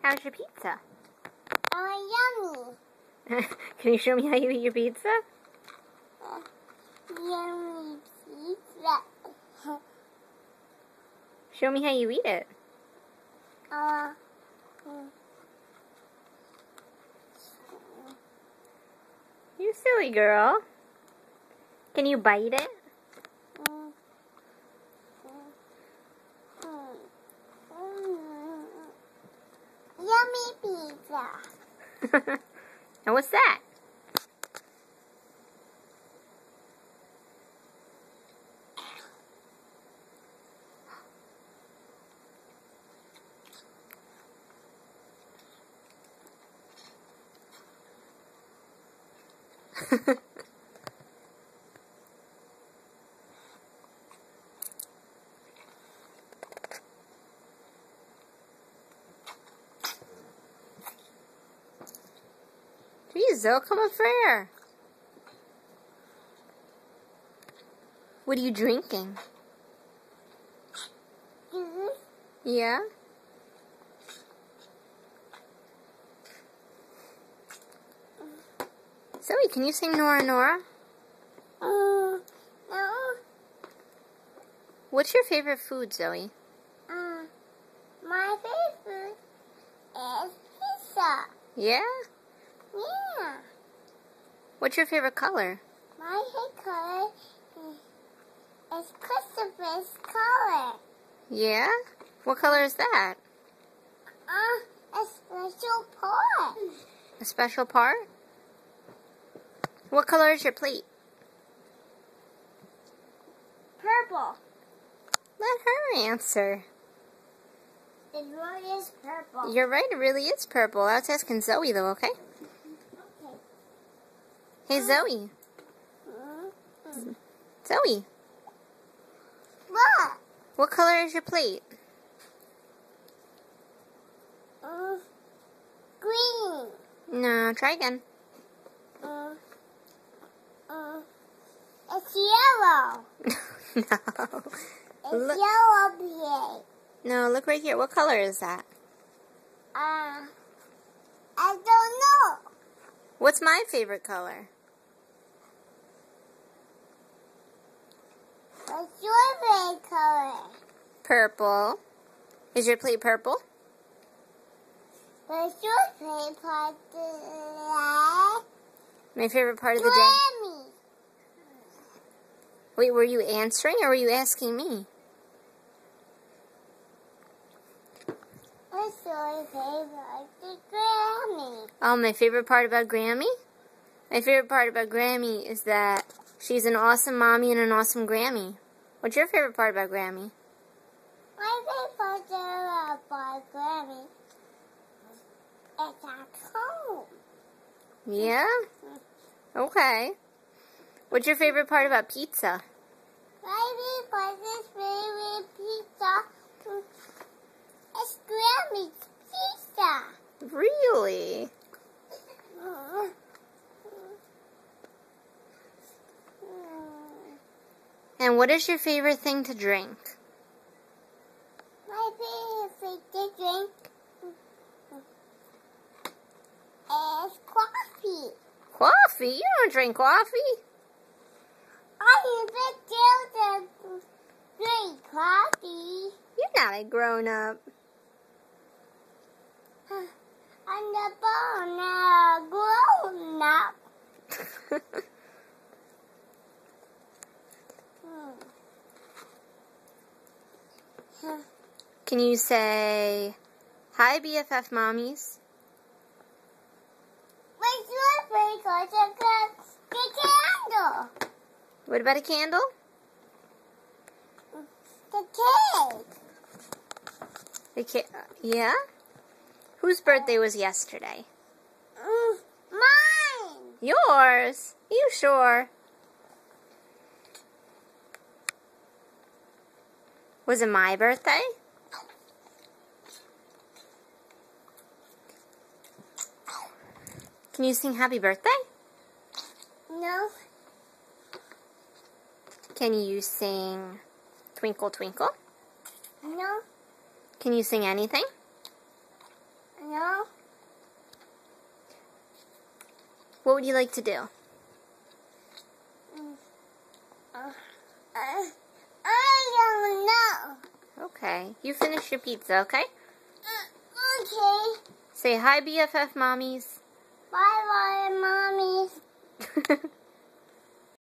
How's your pizza? Oh, yummy. Can you show me how you eat your pizza? Yummy pizza. Show me how you eat it. Mm. You silly girl. Can you bite it? Yummy pizza. And what's that? Geez, Zoe, come up here. What are you drinking? Yeah? Zoe, can you sing Nora Nora? No. What's your favorite food, Zoe? My favorite is pizza. Yeah? Yeah. What's your favorite color? My favorite color is Christopher's color. Yeah? What color is that? A special part. A special part? What color is your plate? Purple. Let her answer. It really is purple. You're right, it really is purple. I was asking Zoe though, okay? Okay. Hey, Zoe. Zoe, What? what color is your plate? Green. No, try again. It's yellow. No. It's Look. yellow here. No, look right here. What color is that? I don't know. What's my favorite color? What's your favorite color? Purple. Is your plate purple? What's your favorite part of the My favorite part of the day? Grammy. Wait, were you answering or were you asking me? What's your favorite part of the Grammy? Oh, my favorite part about Grammy? My favorite part about Grammy is that she's an awesome mommy and an awesome Grammy. What's your favorite part about Grammy? My favorite part about Grammy is at home. Yeah? Okay. What's your favorite part about pizza? My favorite pizza is Grammy's pizza. Really? And what is your favorite thing to drink? My favorite thing to drink is coffee. Coffee? You don't drink coffee. I'm a big children drink coffee. You're not a grown-up. I'm the bone now, grown up. Can you say, hi BFF mommies? What's your favorite color? The candle. What about a candle? The cake. Yeah? Whose birthday was yesterday? Mine. Yours? You sure? Was it my birthday? Can you sing happy birthday? No. Can you sing Twinkle Twinkle? No. Can you sing anything? No. No. What would you like to do? I don't know. Okay. You finish your pizza, okay? Okay. Say hi, BFF mommies. Bye bye, mommies.